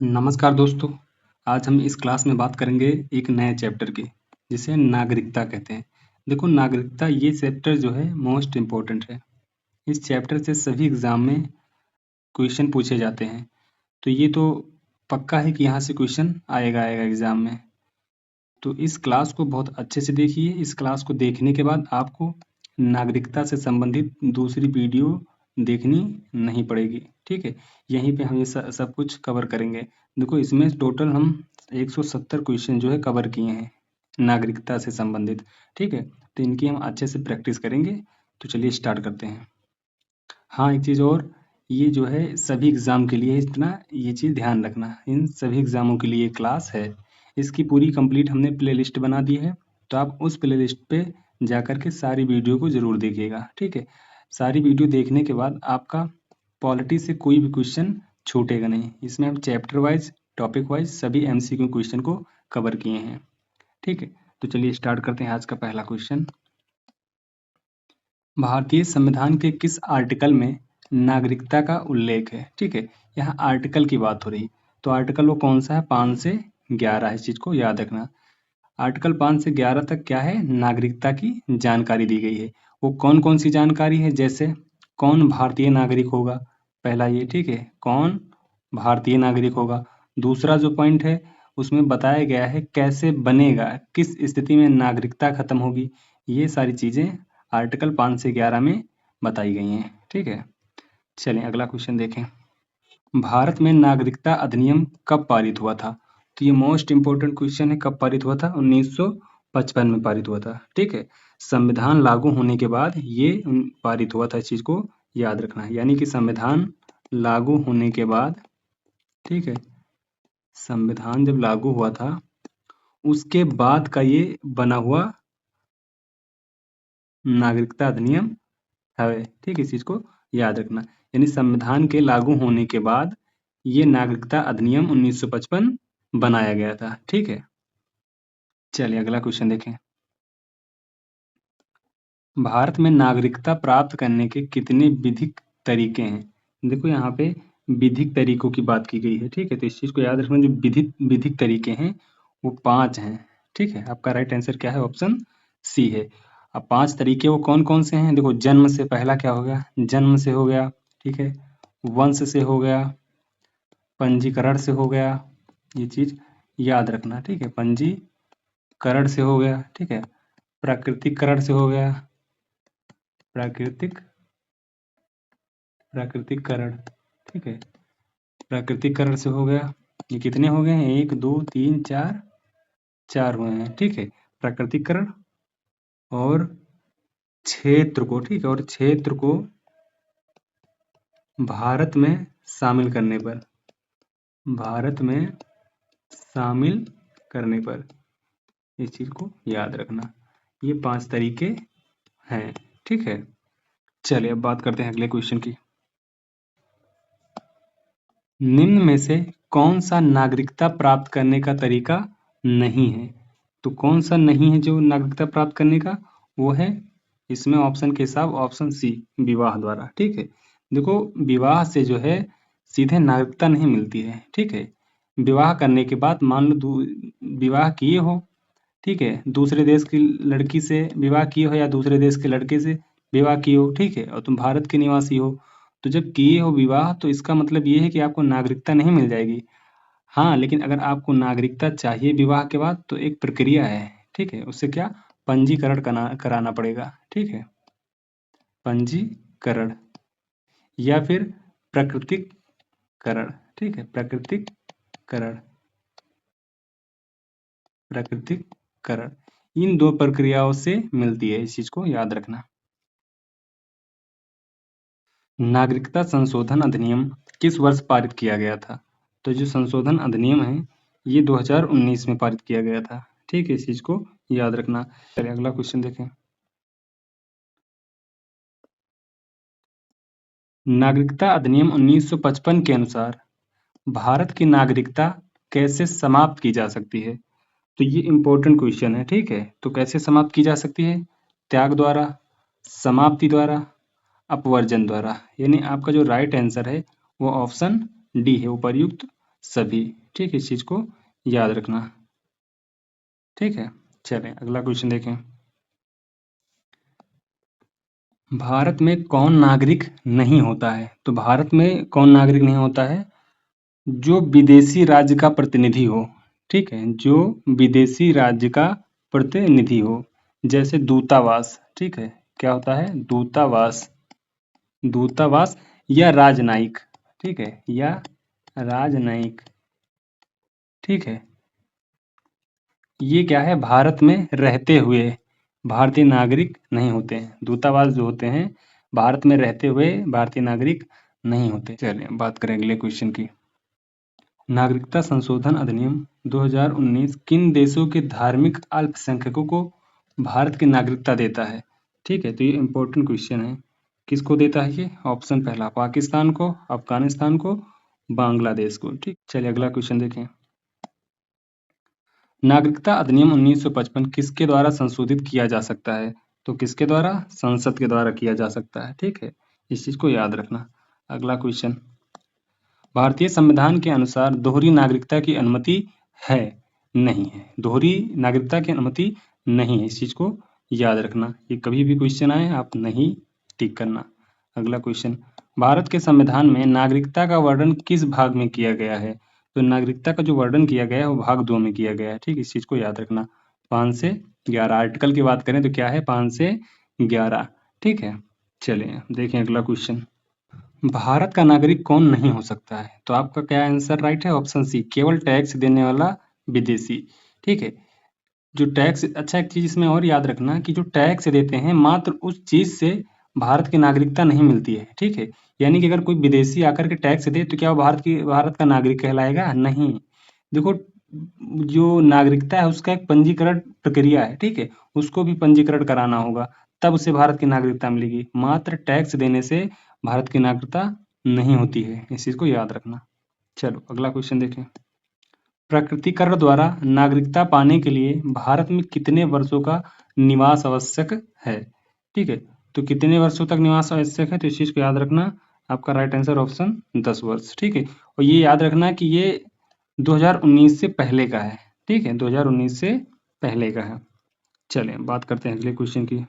नमस्कार दोस्तों, आज हम इस क्लास में बात करेंगे एक नए चैप्टर की, जिसे नागरिकता कहते हैं। देखो, नागरिकता ये चैप्टर जो है मोस्ट इम्पोर्टेंट है। इस चैप्टर से सभी एग्जाम में क्वेश्चन पूछे जाते हैं, तो ये तो पक्का है कि यहाँ से क्वेश्चन आएगा एग्जाम में। तो इस क्लास को बहुत अच्छे से देखिए। इस क्लास को देखने के बाद आपको नागरिकता से संबंधित दूसरी वीडियो देखनी नहीं पड़ेगी, ठीक है। यहीं पे हम ये सब कुछ कवर करेंगे। देखो, इसमें टोटल हम 170 क्वेश्चन जो है कवर किए हैं नागरिकता से संबंधित, ठीक है। तो इनकी हम अच्छे से प्रैक्टिस करेंगे। तो चलिए स्टार्ट करते हैं। हाँ, एक चीज़ और, ये जो है सभी एग्ज़ाम के लिए, इतना ये चीज़ ध्यान रखना, इन सभी एग्ज़ामों के लिए क्लास है। इसकी पूरी कंप्लीट हमने प्लेलिस्ट बना दी है, तो आप उस प्लेलिस्ट पे जाकर के सारी वीडियो को ज़रूर देखिएगा, ठीक है। सारी वीडियो देखने के बाद आपका पॉलिटी से कोई भी क्वेश्चन छूटेगा नहीं। इसमें हम चैप्टर वाइज, टॉपिक वाइज सभी एमसीक्यू क्वेश्चन को कवर किए हैं, ठीक है। तो चलिए स्टार्ट करते हैं आज का पहला क्वेश्चन। भारतीय संविधान के किस आर्टिकल में नागरिकता का उल्लेख है, ठीक है। यहाँ आर्टिकल की बात हो रही, तो आर्टिकल वो कौन सा है? 5 से 11। इस चीज को याद रखना। आर्टिकल 5 से 11 तक क्या है? नागरिकता की जानकारी दी गई है। वो कौन कौन सी जानकारी है? जैसे कौन भारतीय नागरिक होगा, पहला ये, ठीक है। कौन भारतीय नागरिक होगा। दूसरा जो पॉइंट है, उसमें बताया गया है कैसे बनेगा, किस स्थिति में नागरिकता खत्म होगी। ये सारी चीजें आर्टिकल 5 से 11 में बताई गई हैं, ठीक है। चलिए अगला क्वेश्चन देखें। भारत में नागरिकता अधिनियम कब पारित हुआ था? तो ये मोस्ट इंपोर्टेंट क्वेश्चन है। कब पारित हुआ था? 1955 में पारित हुआ था, ठीक है। संविधान लागू होने के बाद ये पारित हुआ था। इस चीज को याद रखना है। यानी कि संविधान लागू होने के बाद, ठीक है, संविधान जब लागू हुआ था उसके बाद का ये बना हुआ नागरिकता अधिनियम है, ठीक है। इस चीज को याद रखना। यानी संविधान के लागू होने के बाद ये नागरिकता अधिनियम 1955 बनाया गया था, ठीक है। चलिए अगला क्वेश्चन देखें। भारत में नागरिकता प्राप्त करने के कितने विधिक तरीके हैं? देखो, यहाँ पे विधिक तरीकों की बात की गई है, ठीक है। तो इस चीज को याद रखना, जो विधिक तरीके हैं वो 5 हैं, ठीक है। आपका राइट आंसर क्या है? ऑप्शन सी है। अब 5 तरीके वो कौन कौन से हैं? देखो, जन्म से, पहला क्या हो गया? जन्म से हो गया, ठीक है। वंश से हो गया, पंजीकरण से हो गया, ये चीज याद रखना, ठीक है। पंजीकरण से हो गया, ठीक है। प्राकृतिकरण से हो गया, प्राकृतिकरण, ठीक है। प्राकृतिकरण से हो गया। ये कितने हो गए हैं? 1 2 3 4, 4 हुए हैं, ठीक है। प्राकृतिकरण और क्षेत्र को, ठीक है, और क्षेत्र को भारत में शामिल करने पर, भारत में शामिल करने पर, इस चीज को याद रखना। ये 5 तरीके हैं, ठीक है। चलिए अब बात करते हैं अगले क्वेश्चन की। निम्न में से कौन सा नागरिकता प्राप्त करने का तरीका नहीं है? तो कौन सा नहीं है जो नागरिकता प्राप्त करने का? वो है, इसमें ऑप्शन के हिसाब ऑप्शन सी, विवाह द्वारा, ठीक है। देखो, विवाह से जो है सीधे नागरिकता नहीं मिलती है, ठीक है। विवाह करने के बाद मान लो विवाह किए हो, ठीक है, दूसरे देश की लड़की से विवाह किए हो या दूसरे देश के लड़के से विवाह किए हो, ठीक है, और तुम भारत के निवासी हो, तो जब किए हो विवाह तो इसका मतलब ये है कि आपको नागरिकता नहीं मिल जाएगी। हाँ, लेकिन अगर आपको नागरिकता चाहिए विवाह के बाद तो एक प्रक्रिया है, ठीक है। उससे क्या? पंजीकरण कराना पड़ेगा, ठीक है। पंजीकरण या फिर प्राकृतिकरण, ठीक है। प्राकृतिकरण, प्राकृतिकरण, इन 2 प्रक्रियाओं से मिलती है। इस चीज को याद रखना। नागरिकता संशोधन अधिनियम किस वर्ष पारित किया गया था? तो जो संशोधन अधिनियम है ये 2019 में पारित किया गया था, ठीक है। इस चीज को याद रखना। चलिए अगला क्वेश्चन देखें। नागरिकता अधिनियम 1955 के अनुसार भारत की नागरिकता कैसे समाप्त की जा सकती है? तो ये इंपॉर्टेंट क्वेश्चन है, ठीक है। तो कैसे समाप्त की जा सकती है? त्याग द्वारा, समाप्ति द्वारा, अपवर्जन द्वारा। यानी आपका जो राइट आंसर है वो ऑप्शन डी है, उपर्युक्त सभी। ठीक है, इस चीज को याद रखना। ठीक है, चलें अगला क्वेश्चन देखें। भारत में कौन नागरिक नहीं होता है? तो भारत में कौन नागरिक नहीं होता है? जो विदेशी राज्य का प्रतिनिधि हो। ठीक है, जो विदेशी राज्य का प्रतिनिधि हो, जैसे दूतावास। ठीक है, क्या होता है? दूतावास। दूतावास या राजनयिक। ठीक है, या राजनयिक। ठीक है, ये क्या है? भारत में रहते हुए भारतीय नागरिक नहीं होते हैं। दूतावास जो होते हैं भारत में रहते हुए भारतीय नागरिक नहीं होते। चलिए बात करें अगले क्वेश्चन की। नागरिकता संशोधन अधिनियम 2019 किन देशों के धार्मिक अल्पसंख्यकों को भारत की नागरिकता देता है? ठीक है, तो ये इंपॉर्टेंट क्वेश्चन है। किसको देता है ये? ऑप्शन पहला पाकिस्तान को, अफगानिस्तान को, बांग्लादेश को। ठीक, चलिए अगला क्वेश्चन देखें। नागरिकता अधिनियम 1955 किसके द्वारा संशोधित किया जा सकता है? तो किसके द्वारा? संसद के द्वारा किया जा सकता है। ठीक है, इस चीज को याद रखना। अगला क्वेश्चन। भारतीय संविधान के अनुसार दोहरी नागरिकता की अनुमति है? नहीं है। दोहरी नागरिकता की अनुमति नहीं है, इस चीज को याद रखना। ये कभी भी क्वेश्चन आए आप नहीं टिक करना। अगला क्वेश्चन। भारत के संविधान में नागरिकता का वर्णन किस भाग में किया गया है? तो नागरिकता का जो वर्णन किया गया है वो भाग 2 में किया गया है। ठीक, इस चीज को याद रखना। 5 से 11 आर्टिकल की बात करें तो क्या है? 5 से 11। ठीक है, चलिए देखें अगला क्वेश्चन। भारत का नागरिक कौन नहीं हो सकता है? तो आपका क्या आंसर राइट है? ऑप्शन सी, केवल टैक्स देने वाला विदेशी। ठीक है, जो टैक्स, अच्छा एक चीज इसमें और याद रखना कि जो टैक्स देते हैं मात्र उस चीज से भारत की नागरिकता नहीं मिलती है। ठीक है, यानी कि अगर कोई विदेशी आकर के टैक्स दे तो क्या वो भारत का नागरिक कहलाएगा? नहीं। देखो, जो नागरिकता है उसका एक पंजीकरण प्रक्रिया है। ठीक है, उसको भी पंजीकरण कराना होगा, तब उसे भारत की नागरिकता मिलेगी। मात्र टैक्स देने से भारत की नागरिकता नहीं होती है, इस चीज को याद रखना। चलो अगला क्वेश्चन देखें। प्रकृतिकरण द्वारा नागरिकता पाने के लिए भारत में कितने वर्षों का निवास आवश्यक है? ठीक है, तो कितने वर्षों तक निवास आवश्यक है? तो इस चीज को याद रखना। आपका राइट आंसर ऑप्शन 10 वर्ष। ठीक है, और ये याद रखना कि ये 2019 से पहले का है। ठीक है, 2019 से पहले का है। चलें बात करते हैं अगले क्वेश्चन की।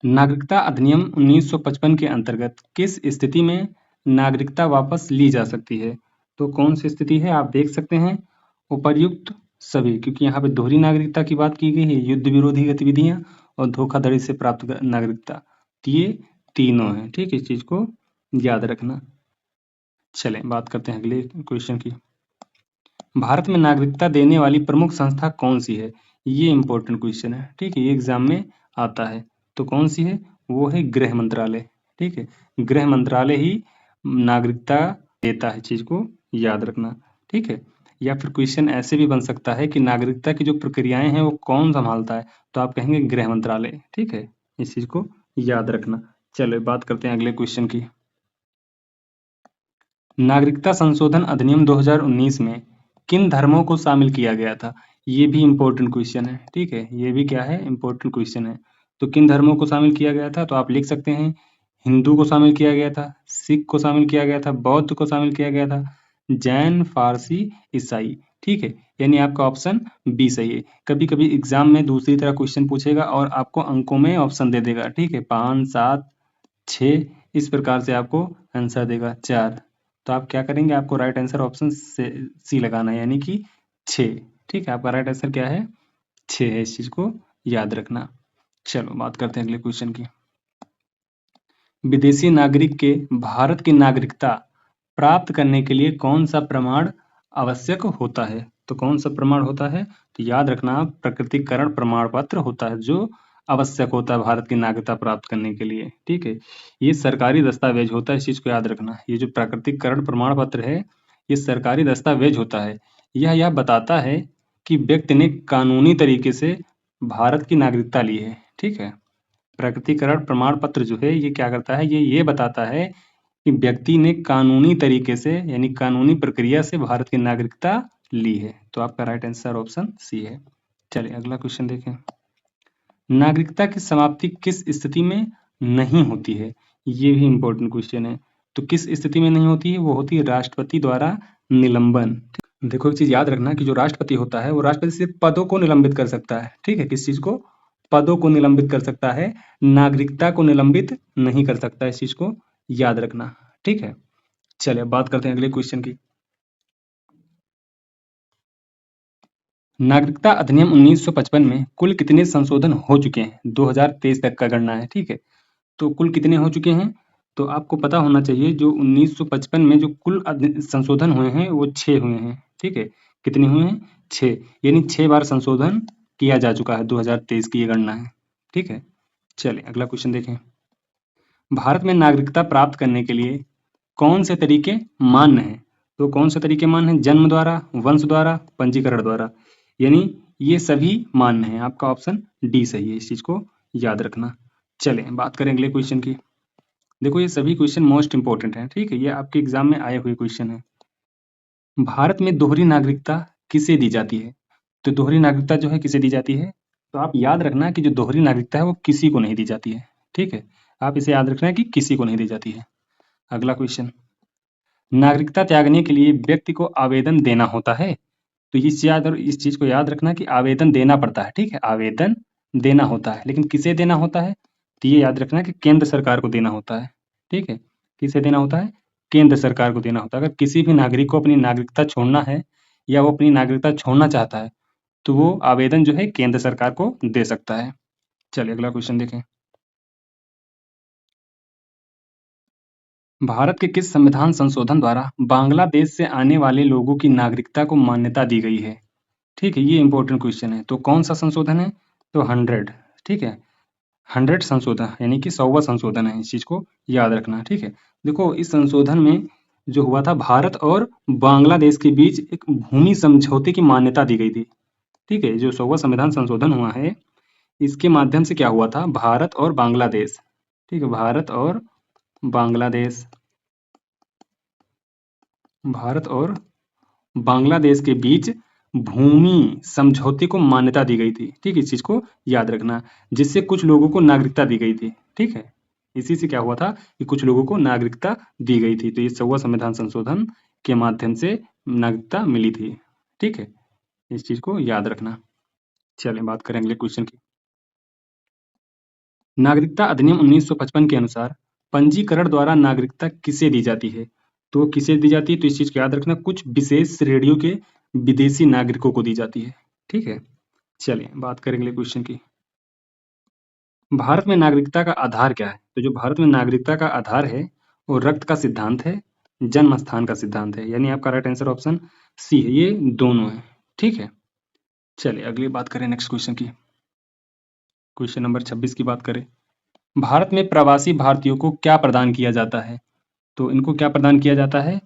नागरिकता अधिनियम 1955 के अंतर्गत किस स्थिति में नागरिकता वापस ली जा सकती है? तो कौन सी स्थिति है? आप देख सकते हैं उपर्युक्त सभी, क्योंकि यहाँ पे दोहरी नागरिकता की बात की गई है, युद्ध विरोधी गतिविधियां और धोखाधड़ी से प्राप्त नागरिकता, तो ये तीनों हैं। ठीक है, इस चीज को याद रखना। चलें बात करते हैं अगले क्वेश्चन की। भारत में नागरिकता देने वाली प्रमुख संस्था कौन सी है? ये इंपॉर्टेंट क्वेश्चन है। ठीक है, ये एग्जाम में आता है। तो कौन सी है? वो है गृह मंत्रालय। ठीक है, गृह मंत्रालय ही नागरिकता देता है, चीज को याद रखना। ठीक है, या फिर क्वेश्चन ऐसे भी बन सकता है कि नागरिकता की जो प्रक्रियाएं हैं वो कौन संभालता है? तो आप कहेंगे गृह मंत्रालय। ठीक है, इस चीज को याद रखना। चलो बात करते हैं अगले क्वेश्चन की। नागरिकता संशोधन अधिनियम 2019 में किन धर्मों को शामिल किया गया था? ये भी इम्पोर्टेंट क्वेश्चन है। ठीक है, ये भी क्या है? इम्पोर्टेंट क्वेश्चन है। तो किन धर्मों को शामिल किया गया था? तो आप लिख सकते हैं हिंदू को शामिल किया गया था, सिख को शामिल किया गया था, बौद्ध को शामिल किया गया था, जैन, फारसी, ईसाई। ठीक है, यानी आपका ऑप्शन बी सही है। कभी कभी एग्जाम में दूसरी तरह क्वेश्चन पूछेगा और आपको अंकों में ऑप्शन दे देगा। ठीक है, 5, 7, 6 इस प्रकार से आपको आंसर देगा 4। तो आप क्या करेंगे? आपको राइट आंसर ऑप्शन सी लगाना है, यानी कि 6। ठीक है, आपका राइट आंसर क्या है? 6 है, इस चीज को याद रखना। चलो बात करते हैं अगले क्वेश्चन की। विदेशी नागरिक के भारत की नागरिकता प्राप्त करने के लिए कौन सा प्रमाण आवश्यक होता है? तो कौन सा प्रमाण होता है? तो याद रखना प्रकटीकरण प्रमाण पत्र होता है जो आवश्यक होता है भारत की नागरिकता प्राप्त करने के लिए। ठीक है, ये सरकारी दस्तावेज होता है, इस चीज को याद रखना। ये जो प्राकृतिकरण प्रमाण पत्र है ये सरकारी दस्तावेज होता है। यह बताता है कि व्यक्ति ने कानूनी तरीके से भारत की नागरिकता ली है। ठीक है, प्रकटीकरण प्रमाण पत्र जो है ये क्या करता है? ये बताता है कि व्यक्ति ने कानूनी तरीके से यानी कानूनी प्रक्रिया से भारत की नागरिकता ली है। तो आपका राइट आंसर ऑप्शन सी है। चलिए अगला क्वेश्चन देखें। नागरिकता की समाप्ति किस स्थिति में नहीं होती है? ये भी इंपॉर्टेंट क्वेश्चन है। तो किस स्थिति में नहीं होती है? वो होती है राष्ट्रपति द्वारा निलंबन। देखो एक चीज याद रखना कि जो राष्ट्रपति होता है वो राष्ट्रपति सिर्फ पदों को निलंबित कर सकता है, ठीक है? किस चीज को? पदों को निलंबित कर सकता है, नागरिकता को निलंबित नहीं कर सकता। इस चीज को याद रखना, ठीक है? चलिए अब बात करते हैं अगले क्वेश्चन की। नागरिकता अधिनियम 1955 में कुल कितने संशोधन हो चुके हैं? 2023 तक का गणना है, ठीक है? तो कुल कितने हो चुके हैं? तो आपको पता होना चाहिए जो 1955 में जो कुल संशोधन हुए हैं वो 6 हुए हैं, ठीक है? कितने हुए हैं? 6, यानी 6 बार संशोधन किया जा चुका है। 2023 की ये गणना है, ठीक है? चलिए अगला क्वेश्चन देखें। भारत में नागरिकता प्राप्त करने के लिए कौन से तरीके मान्य हैं? तो कौन से तरीके मान्य हैं? जन्म द्वारा, वंश द्वारा, पंजीकरण द्वारा, यानी ये सभी मान्य हैं। आपका ऑप्शन डी सही है, इस चीज को याद रखना। चलें बात करें अगले क्वेश्चन की। देखो ये सभी क्वेश्चन मोस्ट इंपॉर्टेंट हैं, ठीक है? ये आपके एग्जाम में आए हुए क्वेश्चन हैं। भारत में दोहरी नागरिकता किसे दी जाती है? तो दोहरी नागरिकता जो है किसे दी जाती है? तो आप याद रखना कि जो दोहरी नागरिकता है वो किसी को नहीं दी जाती है, ठीक है? आप इसे याद रखना कि किसी को नहीं दी जाती है। अगला क्वेश्चन, नागरिकता त्यागने के लिए व्यक्ति को आवेदन देना होता है? तो इस चीज को याद रखना कि आवेदन देना पड़ता है, ठीक है? आवेदन देना होता है, लेकिन किसे देना होता है? तो ये याद रखना कि केंद्र सरकार को देना होता है, ठीक है? किसे देना होता है? केंद्र सरकार को देना होता है। अगर किसी भी नागरिक को अपनी नागरिकता छोड़ना है या वो अपनी नागरिकता छोड़ना चाहता है तो वो आवेदन जो है केंद्र सरकार को दे सकता है। चलिए अगला क्वेश्चन देखें। भारत के किस संविधान संशोधन द्वारा बांग्लादेश से आने वाले लोगों की नागरिकता को मान्यता दी गई है? ठीक है, ये इंपॉर्टेंट क्वेश्चन है। तो कौन सा संशोधन है? तो 100, ठीक है? 100 संशोधन यानी कि 100वां संशोधन है, इस चीज को याद रखना, ठीक है? देखो इस संशोधन में जो हुआ था, भारत और बांग्लादेश के बीच एक भूमि समझौते की मान्यता दी गई थी, ठीक है? जो 100वां संविधान संशोधन हुआ है इसके माध्यम से क्या हुआ था, भारत और बांग्लादेश, ठीक है? बांग्लादेश भारत और बांग्लादेश के बीच भूमि समझौते को मान्यता दी गई थी, ठीक है? इस चीज को याद रखना, जिससे कुछ लोगों को नागरिकता दी गई थी, ठीक है? इसी से क्या हुआ था कि कुछ लोगों को नागरिकता दी गई थी। तो ये 100वां संविधान संशोधन के माध्यम से नागरिकता मिली थी, ठीक है? इस चीज को याद रखना। चलिए बात करें अगले क्वेश्चन की। नागरिकता अधिनियम 1955 के अनुसार पंजीकरण द्वारा नागरिकता किसे दी जाती है? तो किसे दी जाती है? तो इस चीज को याद रखना, कुछ विशेष श्रेणियों के विदेशी नागरिकों को दी जाती है, ठीक है? चलिए बात करें अगले क्वेश्चन की। भारत में नागरिकता का आधार क्या है? तो जो भारत में नागरिकता का आधार है वो रक्त का सिद्धांत है, जन्म स्थान का सिद्धांत है, यानी आपका राइट आंसर ऑप्शन सी है, ये दोनों है, ठीक है? चलिए अगली बात करें नेक्स्ट क्वेश्चन की। क्वेश्चन नंबर 26 की बात करें। भारत में प्रवासी भारतीयों को क्या प्रदान किया जाता है? तो इनको क्या प्रदान किया जाता है?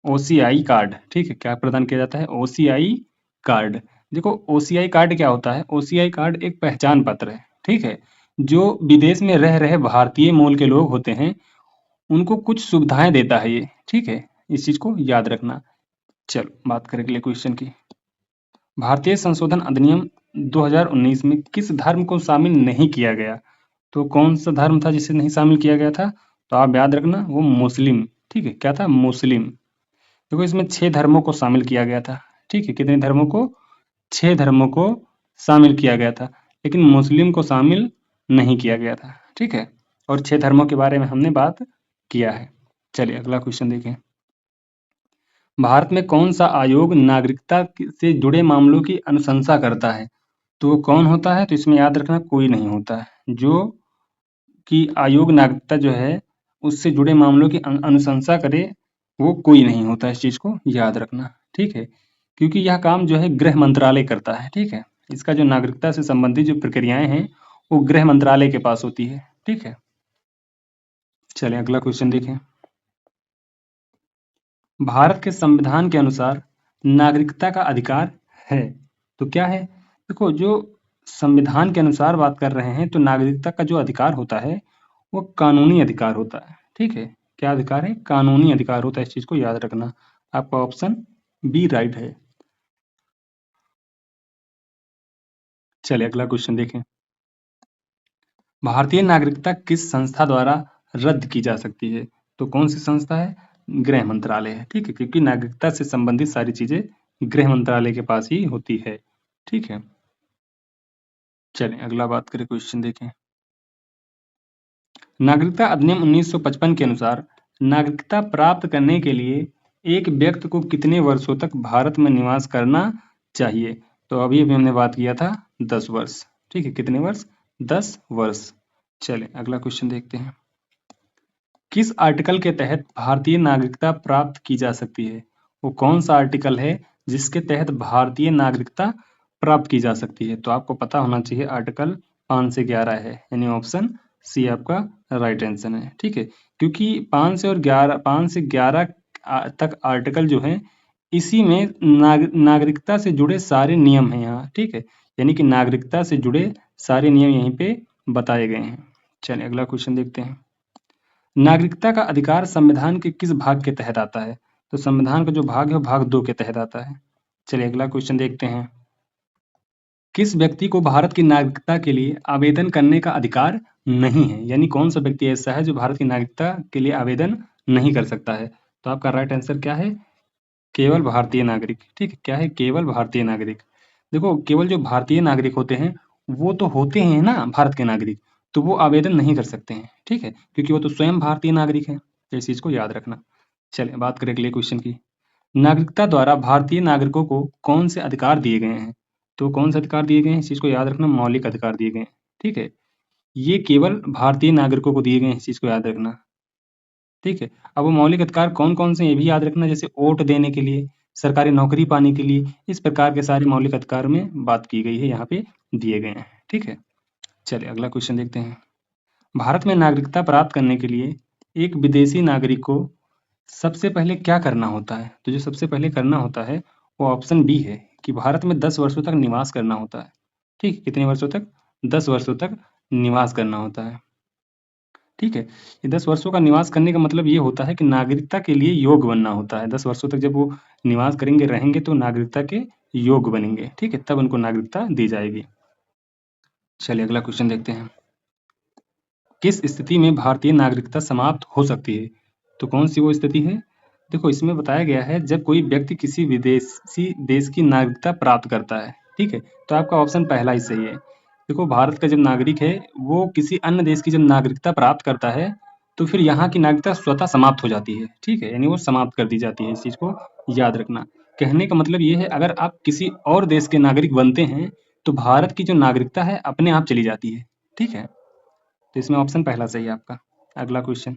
ओसीआई कार्ड, ठीक है? क्या प्रदान किया जाता है? OCI card. देखो ओसीआई कार्ड क्या होता है? ओसीआई कार्ड एक पहचान पत्र है, ठीक है? जो विदेश में रह रहे भारतीय मूल के लोग होते हैं उनको कुछ सुविधाएं देता है ये, ठीक है? इस चीज को याद रखना। चलो बात करें अगले क्वेश्चन की। भारतीय संशोधन अधिनियम 2019 में किस धर्म को शामिल नहीं किया गया? तो कौन सा धर्म था जिसे नहीं शामिल किया गया था? तो आप याद रखना वो मुस्लिम, ठीक है? क्या था? मुस्लिम। देखो इसमें 6 धर्मों को शामिल किया गया था, ठीक है? कितने धर्मों को? 6 धर्मों को शामिल किया गया था, लेकिन मुस्लिम को शामिल नहीं किया गया था, ठीक है? और 6 धर्मों के बारे में हमने बात किया है। चलिए अगला क्वेश्चन देखें। भारत में कौन सा आयोग नागरिकता से जुड़े मामलों की अनुशंसा करता है? तो वो कौन होता है? तो इसमें याद रखना कोई नहीं होता है। जो कि आयोग नागरिकता जो है उससे जुड़े मामलों की अनुशंसा करे वो कोई नहीं होता है, इस चीज को याद रखना, ठीक है? क्योंकि यह काम जो है गृह मंत्रालय करता है, ठीक है? इसका जो नागरिकता से संबंधित जो प्रक्रियाएं हैं वो गृह मंत्रालय के पास होती है, ठीक है? चलिए अगला क्वेश्चन देखें। भारत के संविधान के अनुसार नागरिकता का अधिकार है, तो क्या है? देखो जो संविधान के अनुसार बात कर रहे हैं तो नागरिकता का जो अधिकार होता है वो कानूनी अधिकार होता है, ठीक है? क्या अधिकार है? कानूनी अधिकार होता है, इस चीज को याद रखना। आपका ऑप्शन बी राइट है। चलिए अगला क्वेश्चन देखें। भारतीय नागरिकता किस संस्था द्वारा रद्द की जा सकती है? तो कौन सी संस्था है? गृह मंत्रालय है, ठीक है, क्योंकि नागरिकता से संबंधित सारी चीजें गृह मंत्रालय के पास ही होती है, ठीक है। चलें अगला बात करें, क्वेश्चन देखें। नागरिकता अधिनियम 1955 के अनुसार नागरिकता प्राप्त करने के लिए एक व्यक्ति को कितने वर्षों तक भारत में निवास करना चाहिए? तो अभी अभी हमने बात किया था 10 वर्ष, ठीक है, कितने वर्ष? 10 वर्ष। चलें अगला क्वेश्चन देखते हैं। किस आर्टिकल के तहत भारतीय नागरिकता प्राप्त की जा सकती है? वो कौन सा आर्टिकल है जिसके तहत भारतीय नागरिकता प्राप्त की जा सकती है? तो आपको पता होना चाहिए, आर्टिकल 5 से 11 है, यानी ऑप्शन सी आपका राइट आंसर है, ठीक है। क्योंकि 5 से 11 तक आर्टिकल जो है, इसी में नागरिकता से जुड़े सारे नियम हैं यहाँ, ठीक है, यानी कि नागरिकता से जुड़े सारे नियम यहीं पे बताए गए हैं। चलिए अगला क्वेश्चन देखते हैं। नागरिकता का अधिकार संविधान के किस भाग के तहत आता है? तो संविधान का जो भाग है वो भाग 2 के तहत आता है। चलिए अगला क्वेश्चन देखते हैं। किस व्यक्ति को भारत की नागरिकता के लिए आवेदन करने का अधिकार नहीं है? यानी कौन सा व्यक्ति ऐसा है जो भारत की नागरिकता के लिए आवेदन नहीं कर सकता है? तो आपका राइट आंसर क्या है? केवल भारतीय नागरिक, ठीक है, क्या है? केवल भारतीय नागरिक। देखो, केवल जो भारतीय नागरिक होते हैं वो तो होते हैं ना भारत के नागरिक, तो वो आवेदन नहीं कर सकते हैं, ठीक है, क्योंकि वो तो स्वयं भारतीय नागरिक हैं। तो इस चीज को याद रखना। चलिए बात करें अगले क्वेश्चन की। नागरिकता द्वारा भारतीय नागरिकों को कौन से अधिकार दिए गए हैं? तो कौन से अधिकार दिए गए हैं, इस चीज को याद रखना, मौलिक अधिकार दिए गए हैं, ठीक है। ये केवल भारतीय नागरिकों को दिए गए हैं, इस चीज को याद रखना, ठीक है। अब वो मौलिक अधिकार कौन कौन से हैं, ये भी याद रखना, जैसे वोट देने के लिए, सरकारी नौकरी पाने के लिए, इस प्रकार के सारे मौलिक अधिकार में बात की गई है, यहाँ पे दिए गए हैं, ठीक है। चलिए अगला क्वेश्चन देखते हैं। भारत में नागरिकता प्राप्त करने के लिए एक विदेशी नागरिक को सबसे पहले क्या करना होता है? तो जो सबसे पहले करना होता है वो ऑप्शन बी है कि भारत में 10 वर्षों तक निवास करना होता है, ठीक है, कितने वर्षों तक? 10 वर्षों तक निवास करना होता है, ठीक है। ये 10 वर्षों का निवास करने का मतलब ये होता है कि नागरिकता के लिए योग्य बनना होता है। 10 वर्षों तक जब वो निवास करेंगे, रहेंगे, तो नागरिकता के योग्य बनेंगे, ठीक है, तब उनको नागरिकता दी जाएगी। चलिए अगला क्वेश्चन देखते हैं। किस स्थिति में भारतीय नागरिकता समाप्त हो सकती है? तो कौन सी वो स्थिति है? देखो, इसमें बताया गया है जब कोई व्यक्ति किसी विदेशी देश की नागरिकता प्राप्त करता है, ठीक है, तो आपका ऑप्शन पहला ही सही है। देखो, भारत का जब नागरिक है वो किसी अन्य देश की जब नागरिकता प्राप्त करता है तो फिर यहाँ की नागरिकता स्वतः समाप्त हो जाती है, ठीक है, यानी वो समाप्त कर दी जाती है, इस चीज को याद रखना। कहने का मतलब ये है, अगर आप किसी और देश के नागरिक बनते हैं तो भारत की जो नागरिकता है अपने आप चली जाती है, ठीक है। तो इसमें ऑप्शन पहला सही है आपका। अगला क्वेश्चन।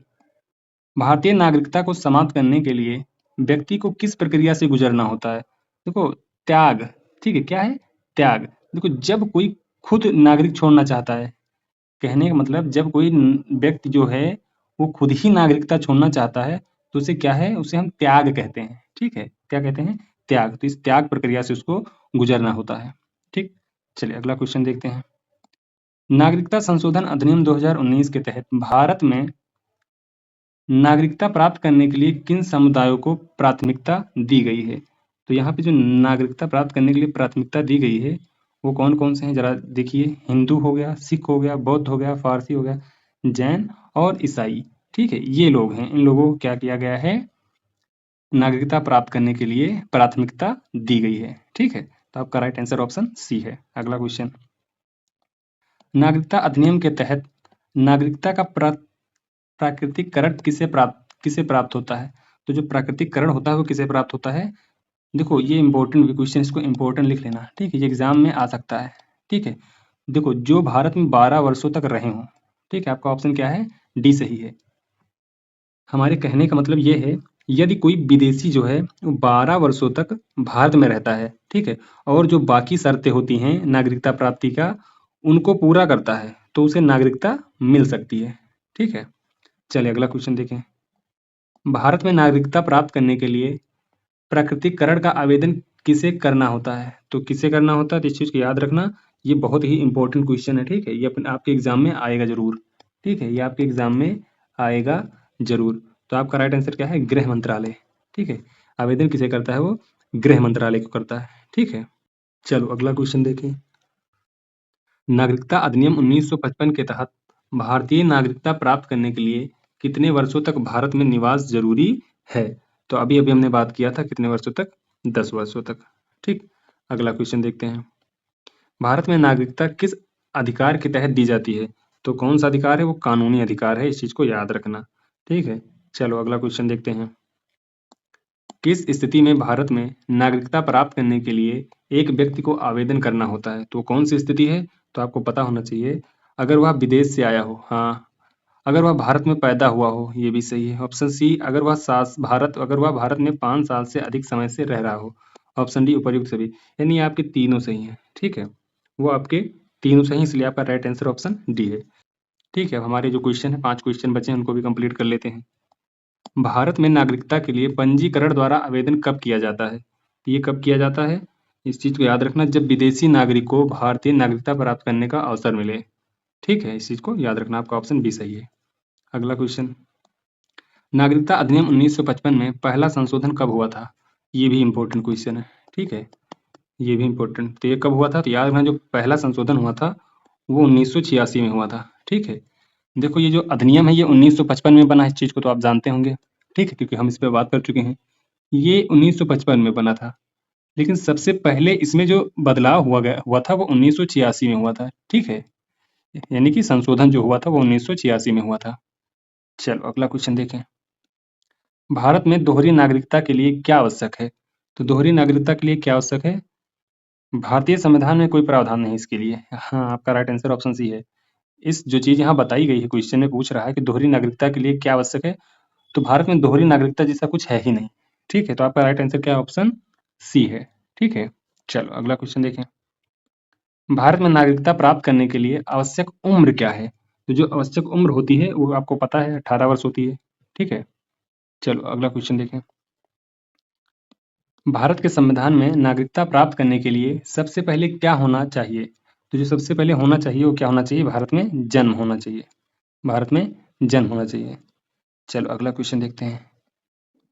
भारतीय नागरिकता को समाप्त करने के लिए व्यक्ति को किस प्रक्रिया से गुजरना होता है? देखो, त्याग, ठीक है, क्या है? त्याग। देखो, जब कोई खुद नागरिक छोड़ना चाहता है, कहने का मतलब जब कोई व्यक्ति जो है वो खुद ही नागरिकता छोड़ना चाहता है तो उसे क्या है, उसे हम त्याग कहते हैं, ठीक है, क्या कहते हैं? त्याग। तो इस त्याग प्रक्रिया से उसको गुजरना होता है, ठीक। चलिए अगला क्वेश्चन देखते हैं। नागरिकता संशोधन अधिनियम 2019 के तहत भारत में नागरिकता प्राप्त करने के लिए किन समुदायों को प्राथमिकता दी गई है? तो यहाँ पे जो नागरिकता प्राप्त करने के लिए प्राथमिकता दी गई है वो कौन कौन से हैं, जरा देखिए। हिंदू हो गया, सिख हो गया, बौद्ध हो गया, फारसी हो गया, जैन और ईसाई, ठीक है, ये लोग हैं। इन लोगों को क्या किया गया है, नागरिकता प्राप्त करने के लिए प्राथमिकता दी गई है, ठीक है। तो आपका राइट आंसर ऑप्शन सी है। अगला क्वेश्चन। नागरिकता अधिनियम के तहत नागरिकता का प्राकृतिकरण किसे प्राप्त होता है? तो जो प्राकृतिकरण होता है वो किसे प्राप्त होता है? देखो, ये इंपॉर्टेंट क्वेश्चन, इसको इंपॉर्टेंट लिख लेना, ठीक है, ये एग्जाम में आ सकता है, ठीक है। देखो, जो भारत में 12 वर्षों तक रहे हों, ठीक है, आपका ऑप्शन क्या है? डी सही है। हमारे कहने का मतलब ये है, यदि कोई विदेशी जो है वो 12 वर्षों तक भारत में रहता है, ठीक है, और जो बाकी शर्तें होती हैं नागरिकता प्राप्ति का उनको पूरा करता है तो उसे नागरिकता मिल सकती है, ठीक है। चलिए अगला क्वेश्चन देखें। भारत में नागरिकता प्राप्त करने के लिए प्राकृतिकरण का आवेदन किसे करना होता है? तो किसे करना होता है, तो इस चीज को याद रखना, ये बहुत ही इंपॉर्टेंट क्वेश्चन है, ठीक है, ये आपके एग्जाम में आएगा जरूर, ठीक है, ये आपके एग्जाम में आएगा जरूर। तो आपका राइट आंसर क्या है? गृह मंत्रालय, ठीक है। आवेदन किसे करता है? वो गृह मंत्रालय को करता है, ठीक है। चलो अगला क्वेश्चन देखें। नागरिकता अधिनियम 1955 के तहत भारतीय नागरिकता प्राप्त करने के लिए कितने वर्षों तक भारत में निवास जरूरी है? तो अभी अभी हमने बात किया था कितने वर्षों तक, 10 वर्षों तक। ठीक, अगला क्वेश्चन देखते हैं। भारत में नागरिकता किस अधिकार के तहत दी जाती है? तो कौन सा अधिकार है? वो कानूनी अधिकार है, इस चीज को याद रखना। ठीक है, चलो अगला क्वेश्चन देखते हैं। किस स्थिति में भारत में नागरिकता प्राप्त करने के लिए एक व्यक्ति को आवेदन करना होता है? तो कौन सी स्थिति है? तो आपको पता होना चाहिए। अगर वह विदेश से आया हो, हाँ। अगर वह भारत में पैदा हुआ हो, ये भी सही है। ऑप्शन सी, अगर वह भारत में 5 साल से अधिक समय से रह रहा हो। ऑप्शन डी, उपर्युक्त सभी। यानी आपके तीनों सही हैं। ठीक है, वो आपके तीनों सही, इसलिए आपका राइट आंसर ऑप्शन डी है। ठीक है, अब हमारे जो क्वेश्चन है, 5 क्वेश्चन बचे हैं, उनको भी कंप्लीट कर लेते हैं। भारत में नागरिकता के लिए पंजीकरण द्वारा आवेदन कब किया जाता है? ये कब किया जाता है? इस चीज को याद रखना, जब विदेशी नागरिक को भारतीय नागरिकता प्राप्त करने का अवसर मिले। ठीक है, इस चीज को याद रखना, आपका ऑप्शन बी सही है। अगला क्वेश्चन, नागरिकता अधिनियम 1955 में पहला संशोधन कब हुआ था? ये भी इंपॉर्टेंट क्वेश्चन है। ठीक है, ये भी इंपॉर्टेंट, तो ये कब हुआ था? तो याद रखना, जो पहला संशोधन हुआ था वो 1986 में हुआ था। ठीक है, देखो ये जो अधिनियम है ये 1955 में बना है, इस चीज को तो आप जानते होंगे। ठीक है, क्योंकि हम इस पर बात कर चुके हैं। ये 1955 में बना था, लेकिन सबसे पहले इसमें जो बदलाव हुआ था वो 1986 में हुआ था। ठीक है, यानी कि संशोधन जो हुआ था वो 1986 में हुआ था। चलो अगला क्वेश्चन देखें। भारत में दोहरी नागरिकता के लिए क्या आवश्यक है? तो दोहरी नागरिकता के लिए क्या आवश्यक है? भारतीय संविधान में कोई प्रावधान नहीं इसके लिए। हाँ, आपका राइट आंसर ऑप्शन सी है। इस जो चीज यहाँ बताई गई है, क्वेश्चन में पूछ रहा है कि दोहरी नागरिकता के लिए क्या आवश्यक है, तो भारत में दोहरी नागरिकता जैसा कुछ है ही नहीं। ठीक है, तो आपका राइट आंसर क्या, ऑप्शन सी है। ठीक है, चलो अगला क्वेश्चन देखें। भारत में नागरिकता प्राप्त करने के लिए आवश्यक उम्र क्या है? तो जो आवश्यक उम्र होती है वो आपको पता है, 18 वर्ष होती है। ठीक है, चलो अगला क्वेश्चन देखें। भारत के संविधान में नागरिकता प्राप्त करने के लिए सबसे पहले क्या होना चाहिए? तो जो सबसे पहले होना चाहिए वो क्या होना चाहिए? भारत में जन्म होना चाहिए। भारत में जन्म होना चाहिए। चलो अगला क्वेश्चन देखते हैं।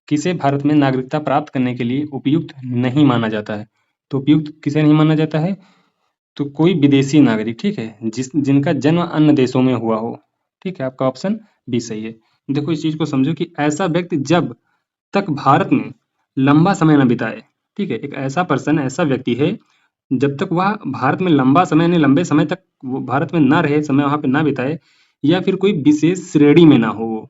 किसे भारत में नागरिकता प्राप्त करने के लिए उपयुक्त नहीं माना जाता है? तो उपयुक्त किसे नहीं माना जाता है? तो कोई विदेशी नागरिक। ठीक है, जिनका जन्म अन्य देशों में हुआ हो। ठीक है, आपका ऑप्शन बी सही है। देखो इस चीज को समझो कि ऐसा व्यक्ति जब तक भारत में लंबा समय न बिताए। ठीक है, एक ऐसा पर्सन, ऐसा व्यक्ति है जब तक वह भारत में लंबा समय, यानी लंबे समय तक वो भारत में ना रहे, समय वहां पे ना बिताए, या फिर कोई विशेष श्रेणी में ना हो वो।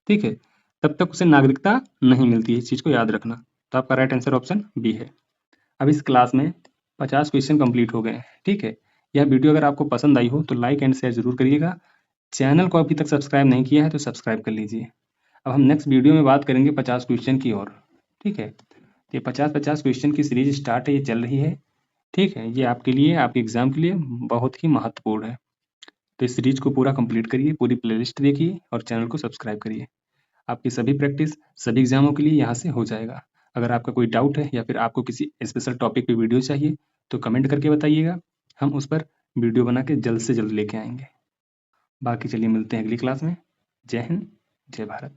ठीक है, तब तक उसे नागरिकता नहीं मिलती है, इस चीज को याद रखना। तो आपका राइट आंसर ऑप्शन बी है। अब इस क्लास में 50 क्वेश्चन कंप्लीट हो गए हैं। ठीक है, यह वीडियो अगर आपको पसंद आई हो तो लाइक एंड शेयर जरूर करिएगा। चैनल को अभी तक सब्सक्राइब नहीं किया है तो सब्सक्राइब कर लीजिए। अब हम नेक्स्ट वीडियो में बात करेंगे 50 क्वेश्चन की और। ठीक है, ये 50 क्वेश्चन की सीरीज स्टार्ट है, ये चल रही है। ठीक है, ये आपके लिए, आपके एग्जाम के लिए बहुत ही महत्वपूर्ण है। तो इस सीरीज को पूरा कंप्लीट करिए, पूरी प्लेलिस्ट देखिए और चैनल को सब्सक्राइब करिए। आपकी सभी प्रैक्टिस सभी एग्जामों के लिए यहाँ से हो जाएगा। अगर आपका कोई डाउट है या फिर आपको किसी स्पेशल टॉपिक पे वीडियो चाहिए तो कमेंट करके बताइएगा, हम उस पर वीडियो बना के जल्द से जल्द लेके आएंगे। बाकी चलिए मिलते हैं अगली क्लास में। जय हिंद, जय भारत।